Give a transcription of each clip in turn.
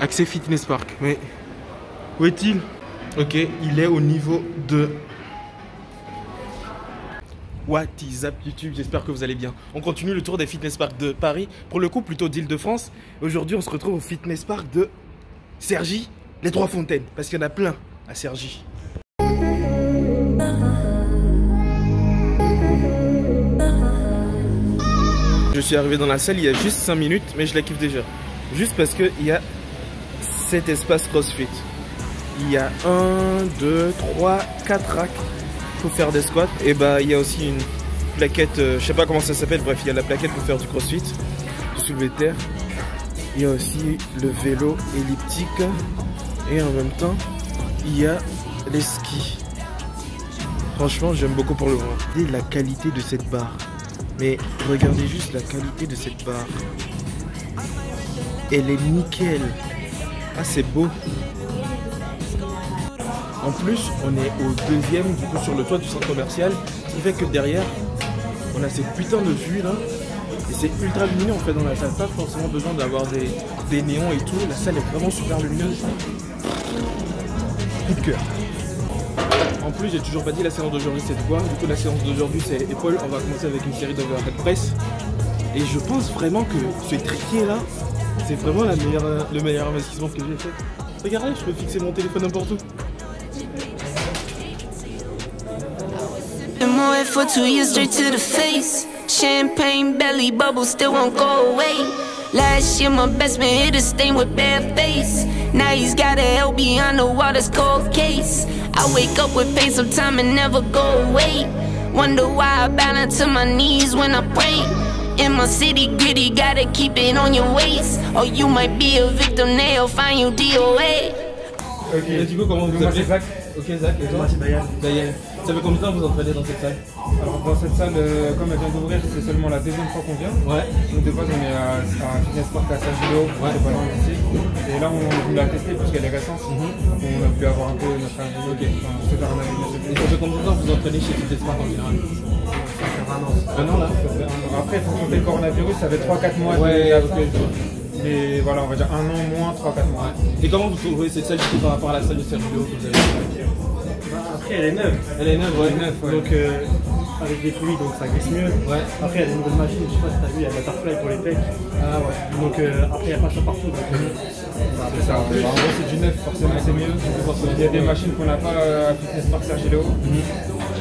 Accès Fitness Park. Mais où est-il? Ok, il est au niveau 2. What is up YouTube, j'espère que vous allez bien. On continue le tour des fitness parks de Paris, pour le coup plutôt d'Île-de-France. Aujourd'hui on se retrouve au fitness park de Cergy, les Trois Fontaines, parce qu'il y en a plein à Cergy. Je suis arrivé dans la salle il y a juste 5 minutes, mais je la kiffe déjà. Juste parce qu'il y a cet espace CrossFit. Il y a 1, 2, 3, 4 racks pour faire des squats. Et bah il y a aussi une plaquette, je sais pas comment ça s'appelle, bref il y a la plaquette pour faire du CrossFit, du soulevé de terre. Il y a aussi le vélo elliptique. Et en même temps, il y a les skis. Franchement j'aime beaucoup pour le voir. Et la qualité de cette barre. Mais regardez juste la qualité de cette barre. Elle est nickel. Ah c'est beau. En plus on est au deuxième du coup sur le toit du centre commercial. Ce qui fait que derrière on a cette putain de vue là. Et c'est ultra lumineux en fait dans la salle. Pas forcément besoin d'avoir des néons et tout. La salle est vraiment super lumineuse. Coup de cœur. En plus, j'ai toujours pas dit la séance d'aujourd'hui c'est de quoi. Du coup, la séance d'aujourd'hui c'est épaules. On va commencer avec une série d'overhead press. Et je pense vraiment que ce trépied là, c'est vraiment le meilleur investissement que j'ai fait. Regardez, je peux fixer mon téléphone n'importe où. For 2 years straight to the face. Champagne belly bubbles still won't go away. Last year my best man hit a stain with bad face. Now he's got a hell behind the water's cold case. I wake up with pain sometime and never go away. Wonder why I bow down to my knees when I pray. In my city gritty, gotta keep it on your waist. Or you might be a victim, they'll find you DOA. Ok, et du coup comment vous appelez? Zach. Ok Zach, et toi? Moi c'est Dayan. Dayan. Ça fait combien de temps que vous entraînez dans cette salle? Alors dans cette salle, comme elle vient d'ouvrir, c'est seulement la deuxième fois qu'on vient. Ouais. Donc de base on est à Fitness Park à Saint-Gilo, ouais. C'est pas loin d'ici. Et là on voulait la tester puisqu'elle est récente. Donc on a pu avoir un peu notre avis. Ok. Enfin, se faire un avis. Et ça fait combien de temps que vous entraînez chez Fitness Park en général? Ça fait un an. Un an là? Ça fait un an. Après il faut compter le coronavirus, ça fait 3-4 mois. Ouais, ok. Mais voilà, on va dire un an moins, 3-4 mois. Et comment vous trouvez cette salle par rapport à la salle de Sergio que vous avez? Après elle est neuve. Elle est neuve, ouais. Ouais. Donc avec des fluides, donc ça glisse mieux. Ouais. Après il y a des nouvelles machines, je sais pas si t'as vu, il y a le butterfly pour les pecs. Ah ouais. Donc après il n'y a pas ça partout. C'est ça. En gros c'est du neuf, forcément c'est mieux. Il y a des machines qu'on n'a pas à Fitness Park Sergilo.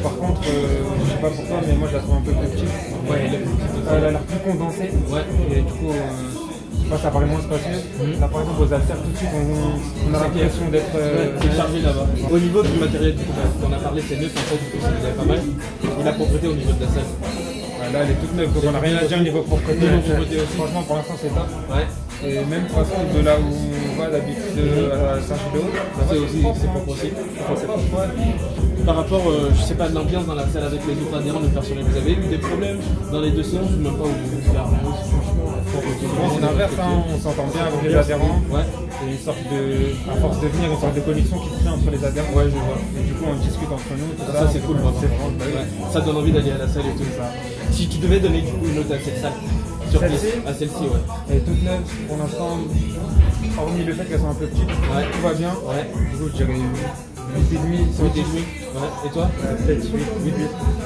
Par contre, je sais pas pourquoi, mais moi je la trouve un peu plus petite. Ouais, elle a l'air plus condensée. Ouais. Et du coup, ça paraît moins spacieux. Là par exemple aux haltères tout de suite on a l'impression d'être chargé là-bas. Au niveau du matériel qu'on a parlé, c'est neuf en fait, du coup ça nous avait pas mal. Et la propreté au niveau de la salle. Là elle est toute neuve, donc on n'a rien à dire au niveau propreté. Franchement pour l'instant c'est top. Ouais. Et même de toute façon de là où on va d'habitude à Saint-Gilo, c'est propre aussi. Par rapport, je sais pas, de l'ambiance dans la salle avec les autres adhérents, le personnel, vous avez eu des problèmes dans les deux séances ou même pas où vous avez on inverse, on s'entend bien avec les adhérents. Ouais. Et une sorte de, à force de venir, une sorte de connexion qui se crée entre les adhérents. Ouais, je vois. Et du coup, on discute entre nous. Ça c'est cool, vraiment. Ça donne envie d'aller à la salle et tout ça. Si tu devais donner du coup une note à cette salle, sur à celle-ci, ouais. Elle est toute neuve pour l'instant, hormis le fait qu'elle soit un peu petite, tout va bien. Ouais. Du coup, je dirais 8,5. 8,5. Ouais. Et toi? Peut-être 8.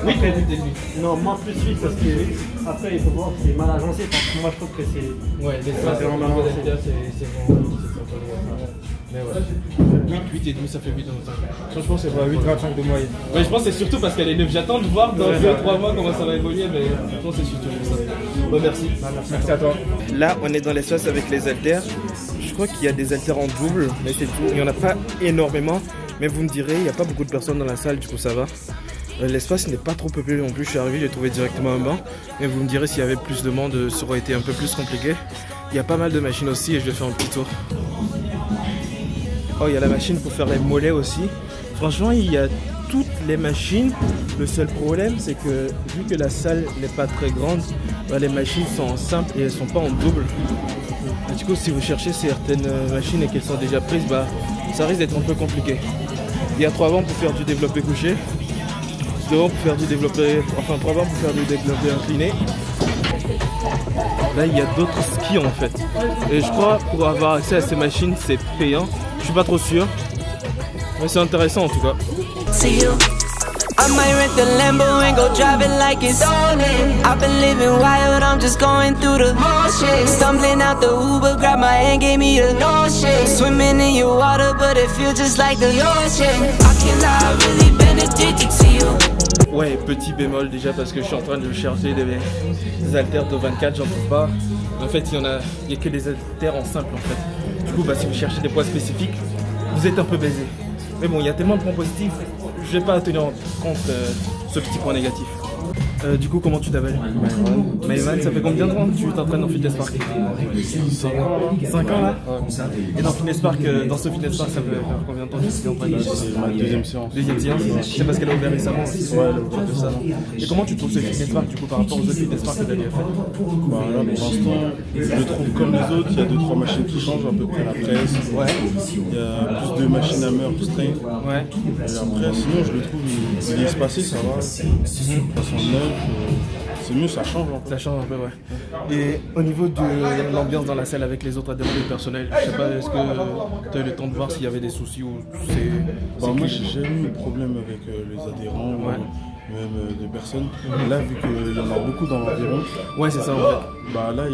Après 8,5. Non, moins plus 8 parce que après il faut voir que c'est mal agencé. Moi je trouve que c'est. Ouais, c'est vraiment mal agencé. C'est vraiment. Mais ouais. 8,5 ça fait 8 dans le temps. Franchement c'est pas 8,25 de moyenne. Ouais, je pense que c'est surtout parce qu'elle est neuve. J'attends de voir dans 2-3 mois comment ça va évoluer, mais je pense que c'est surtout pour ça. Bon, merci. Merci à toi. Là on est dans l'espace avec les haltères. Je crois qu'il y a des haltères en double, mais c'est tout. Il n'y en a pas énormément. Mais vous me direz, il n'y a pas beaucoup de personnes dans la salle, du coup ça va. L'espace n'est pas trop peuplé non plus, je suis arrivé, j'ai trouvé directement un banc. Mais vous me direz, s'il y avait plus de monde, ça aurait été un peu plus compliqué. Il y a pas mal de machines aussi et je vais faire un petit tour. Oh, il y a la machine pour faire les mollets aussi. Franchement, il y a toutes les machines. Le seul problème, c'est que vu que la salle n'est pas très grande, bah, les machines sont en simple et elles ne sont pas en double. Et du coup, si vous cherchez certaines machines et qu'elles sont déjà prises, bah, ça risque d'être un peu compliqué. Il y a 3 bancs pour faire du développé couché, 2 bancs pour faire du développé, enfin 3 bancs pour faire du développé incliné. Là, il y a d'autres skis en fait. Et je crois pour avoir accès à ces machines, c'est payant. Je suis pas trop sûr. Mais c'est intéressant en tout cas. I might rent the Lambo and go drive it like it's stolen. I've been living wild, I'm just going through the motion. Stumbling out the Uber, grab my hand, gave me the notion. Swimming in your water, but it feels just like the ocean. I cannot really been addicted to you. Ouais, petit bémol déjà parce que je suis en train de chercher des haltères de 24, j'en trouve pas. En fait, il y a que des haltères en simple en fait. Du coup, bah, si vous cherchez des poids spécifiques, vous êtes un peu baisé. Mais bon, il y a tellement de points positifs, je vais pas tenir en compte ce petit point négatif. Du coup, comment tu t'appelles? Maïvan, ça fait combien de temps que tu t'entraînes dans Fitness Park? 5 ans là? Et dans Fitness Park, dans ce Fitness Park, ça fait combien de temps que tu t'entraînes? C'est ma deuxième séance. Deuxième séance? C'est parce qu'elle a ouvert récemment aussi. Ouais, elle a ouvert récemment. Et comment tu trouves ce Fitness Park du coup par rapport aux autres Fitness Park que tu as déjà fait? Bah là pour l'instant, je le trouve comme les autres, il y a 2-3 machines qui changent à peu près la presse. Ouais. Il y a plus de machines à meurtre, strength. Ouais. Et après sinon je le trouve il est espacé, ça va. Façon neuf. C'est mieux, ça change un peu. Ça change un peu, ouais. Et au niveau de l'ambiance dans la salle avec les autres adhérents du personnel, je sais pas, est-ce que tu as eu le temps de voir s'il y avait des soucis ou c'est... Bah, moi j'ai jamais eu de problème avec les adhérents, même des personnes. Là vu qu'il y en a beaucoup dans l'environ, ouais c'est ça en fait. Bah là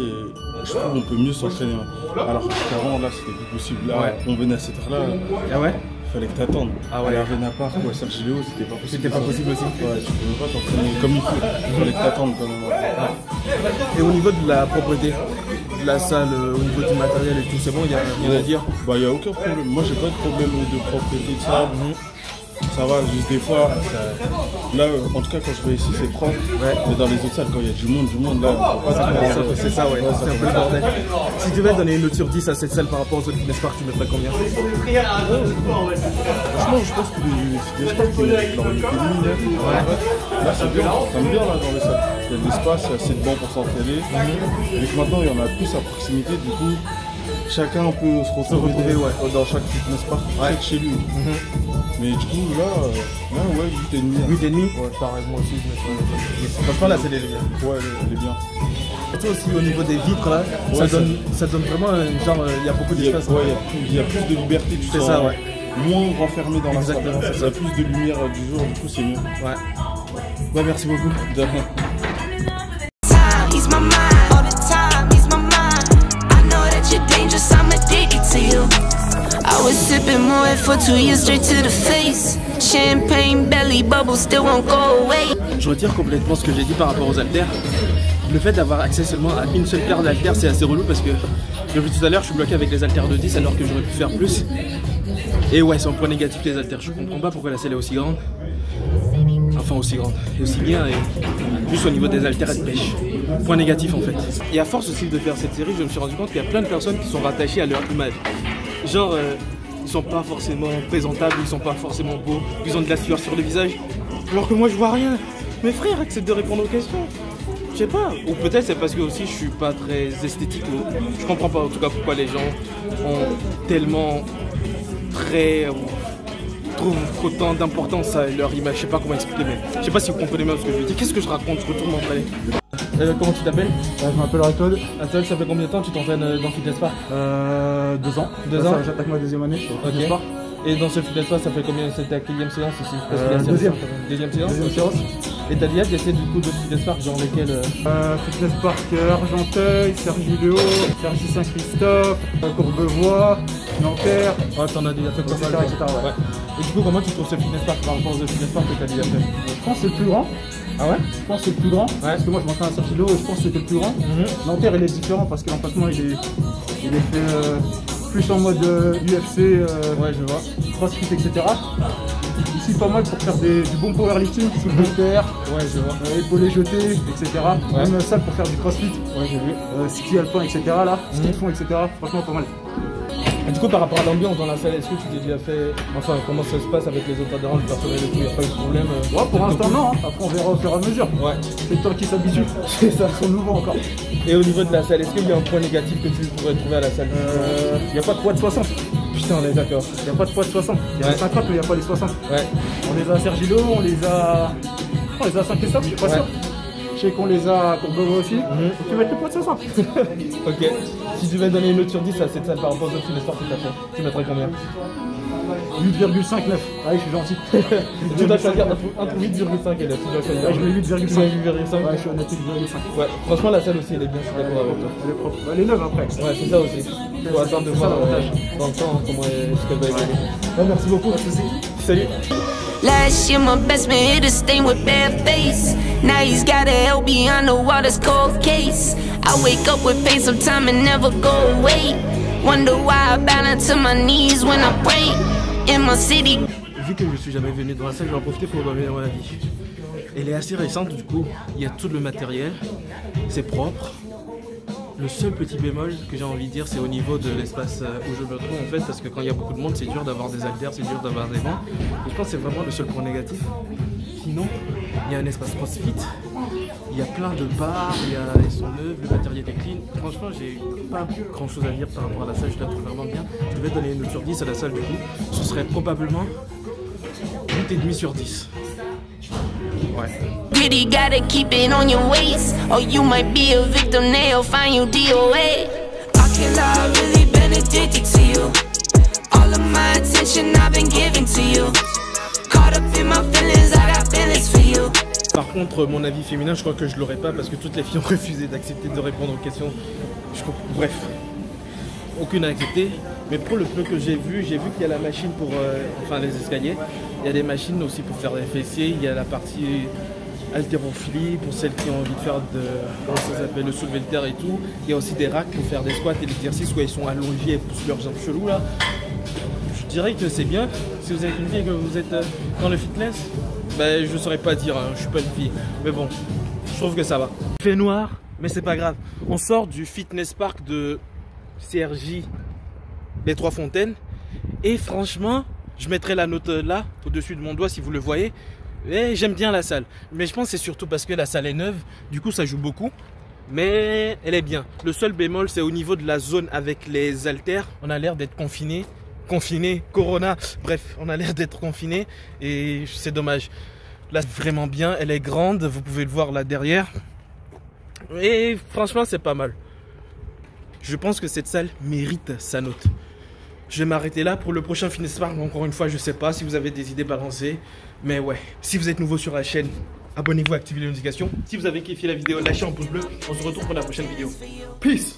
je trouve qu'on peut mieux s'entraîner. Alors qu'avant là c'était plus possible. Là on venait à cette heure-là. Ah ouais? Fallait que t'attendes. Ah ouais. À l'Arena Park ou à Sergileo, c'était pas possible. C'était pas possible aussi. Ouais, tu pouvais pas t'entraîner comme il faut. Fallait que t'attendes quand même. Et au niveau de la propreté de la salle, au niveau du matériel et tout, c'est bon, il y a rien à dire? Bah il y a aucun problème. Moi j'ai pas de problème de propreté de ça. Ça va, juste des fois, là en tout cas quand je vais ici c'est propre, mais dans les autres salles quand il y a du monde là, c'est ça ouais, c'est un peu le bordel. Si tu devais donner une note sur 10 à cette salle par rapport aux autres Fitness Park, tu mettrais combien? Franchement je pense que les Fitness Park, leur unité de 9. Là c'est bien, ça me bien là dans les salles. Il y a de l'espace, il y a assez de bancs pour s'entraîner. Et que maintenant il y en a plus à proximité, du coup chacun peut se retrouver dans chaque Fitness Park, près de chez lui. Mais du coup là ouais 8,5. 8,5? Ouais, pareil, moi aussi je mettrais. Franchement là c'est les lumières. Ouais, elle est bien. Surtout aussi au niveau des vitres là, ça donne vraiment genre il y a beaucoup d'espace. Ouais, il y a plus de liberté, tu sens. C'est ça ouais. Moins renfermé dans exactement, la salle. Ça a plus de lumière du jour, du coup c'est mieux. Ouais. Ouais, merci beaucoup. De rien. I was sipping Moet for 2 years straight to the face. Champagne belly bubble still won't go away. Je retire complètement ce que j'ai dit par rapport aux haltères. Le fait d'avoir accès seulement à une seule paire d'haltères, c'est assez relou parce que depuis tout à l'heure, je suis bloqué avec les haltères de 10 alors que j'aurais pu faire plus. Et ouais, c'est un point négatif les haltères. Je comprends pas pourquoi la salle est aussi grande. Enfin aussi grande et aussi bien et juste au niveau des haltères elle pêche. Point négatif en fait. Et à force aussi de faire cette série, je me suis rendu compte qu'il y a plein de personnes qui sont rattachées à leur image. Genre ils sont pas forcément présentables, ils sont pas forcément beaux, ils ont de la sueur sur le visage. Alors que moi je vois rien. Mes frères acceptent de répondre aux questions. Je sais pas. Ou peut-être c'est parce que aussi je suis pas très esthétique. Je comprends pas en tout cas pourquoi les gens ont tellement très... trouvent autant d'importance à leur image, je sais pas comment expliquer, mais je sais pas si vous comprenez bien ce que je veux dire. Qu'est-ce que je raconte? Je retourne m'entraîner. Comment tu t'appelles? Je m'appelle Atol. Atol, ça fait combien de temps que tu t'entraînes dans Fitness Park? 2 ans. 2 ans? J'attaque ma deuxième année. Ok. Et dans ce Fitness Park, ça fait combien? C'était ta quatrième séance ici? Deuxième séance? Deuxième séance. Et t'as dit hâte d'essayer du coup d'autres Fitness Park, genre lesquels? Fitness Park Argenteuil, Sergileo, Sergi Saint-Christophe, Courbevoie, Nanterre. Ouais, t'en as déjà fait pas mal, etc. Ouais. Et du coup, comment tu trouves ce Fitness Park par rapport aux autres Fitness Park que t'as déjà fait? Je pense que c'est le plus grand. Ah ouais? Je pense que c'est le plus grand. Parce que moi je m'entraîne à Sergileo et je pense que c'était le plus grand. Nanterre il est différent parce que l'emplacement il est fait plus en mode UFC, ouais je vois. CrossFit, etc. Ici pas mal pour faire du bon powerlifting, soulevé de terre, ouais je vois. Épauler jeté, etc. Ouais. Même salle pour faire du CrossFit, ouais j'ai vu. Ski alpin, etc. là, ski de fond, etc. Franchement pas mal. Et du coup par rapport à l'ambiance dans la salle, est-ce que tu t'es déjà fait... Enfin comment ça se passe avec les autres adhérents, le personnel et tout, il n'y a pas eu de problème? Ouais pour l'instant non, hein. Après on verra au fur et à mesure. Ouais. C'est toi qui s'habitue. C'est ça. Ils sont nouveaux encore. Et au niveau de la salle, est-ce qu'il y a un point négatif que tu pourrais trouver à la salle? Il n'y a pas de poids de 60. Putain on est d'accord. Il n'y a pas de poids de 60. Il y a les 50 mais il n'y a pas les 60. Ouais. On les a à Sergileo, on les a à Saint-Christophe, je suis pas sûr. Je sais qu'on les a pour Bobo aussi. Tu vas mettre le point de 500. Ok. Si tu devais donner une note sur 10 à cette salle par rapport aux autres Finesports que tu as fait, tu mettrais combien? 8,59. Ah oui, je suis gentil. Tu dois choisir entre 8,5 et là, tu dois choisir. Ouais, je mets 8,5. 8,5. Ouais, je suis honnête, 8,5. Ouais, franchement, la salle aussi, elle est bien, je suis d'accord avec toi. Elle est propre. Elle est neuve après. Ouais, c'est ça aussi. Il faut attendre de voir dans le temps comment est-ce qu'elle va évoluer. Ouais, merci beaucoup. Salut. Last year my best man hit a stain with bare face. Now he's got a hell behind the wall, that's cold case. I wake up with pain sometime and never go away. Wonder why I bow down to my knees when I pray. In my city. Vu que je suis jamais venu dans la salle, je vais en profiter pour donner mon avis. Elle est assez récente, du coup, il y a tout le matériel, c'est propre. Le seul petit bémol que j'ai envie de dire, c'est au niveau de l'espace où je me trouve en fait, parce que quand il y a beaucoup de monde, c'est dur d'avoir des haltères, c'est dur d'avoir des bancs. Et je pense que c'est vraiment le seul point négatif. Sinon, il y a un espace CrossFit, il y a plein de bars, ils sont neufs, le matériel est clean. Franchement, j'ai pas grand chose à dire par rapport à la salle, je la trouve vraiment bien. Je devais donner une note sur 10 à la salle du coup, ce serait probablement 8,5 sur 10. Ouais. Really gotta keep it on your waist, or you might be a victim, they'll find you DOA. I can't lie, I've really been addicted to you. All of my attention I've been giving to you. Caught up in my feelings, I got feelings for you. Par contre, mon avis féminin, je crois que je l'aurais pas parce que toutes les filles ont refusé d'accepter de répondre aux questions. Bref, aucune n'a accepté. Mais pour le peu que j'ai vu qu'il y a la machine pour, enfin les escaliers. Il y a des machines aussi pour faire des fessiers. Il y a la partie haltérophilie pour celles qui ont envie de faire comment ça s'appelle, le soulevé de terre et tout. Il y a aussi des racks pour faire des squats et l'exercice où ils sont allongés et poussent leurs jambes cheloues là. Je dirais que c'est bien. Si vous êtes une fille et que vous êtes dans le fitness, ben, je ne saurais pas dire, hein, je suis pas une fille. Mais bon, je trouve que ça va. Il fait noir, mais c'est pas grave. On sort du fitness park de CRJ Les Trois Fontaines. Et franchement, je mettrai la note là, au-dessus de mon doigt si vous le voyez. Et j'aime bien la salle. Mais je pense que c'est surtout parce que la salle est neuve. Du coup, ça joue beaucoup. Mais elle est bien. Le seul bémol, c'est au niveau de la zone avec les haltères. On a l'air d'être confiné, Corona. Bref, on a l'air d'être confiné. Et c'est dommage. Là, c'est vraiment bien. Elle est grande. Vous pouvez le voir là derrière. Et franchement, c'est pas mal. Je pense que cette salle mérite sa note. Je vais m'arrêter là pour le prochain Fitness Park. Encore une fois, je sais pas si vous avez des idées balancées. Mais ouais, si vous êtes nouveau sur la chaîne, abonnez-vous, activez les notifications. Si vous avez kiffé la vidéo, lâchez un pouce bleu. On se retrouve pour la prochaine vidéo. Peace!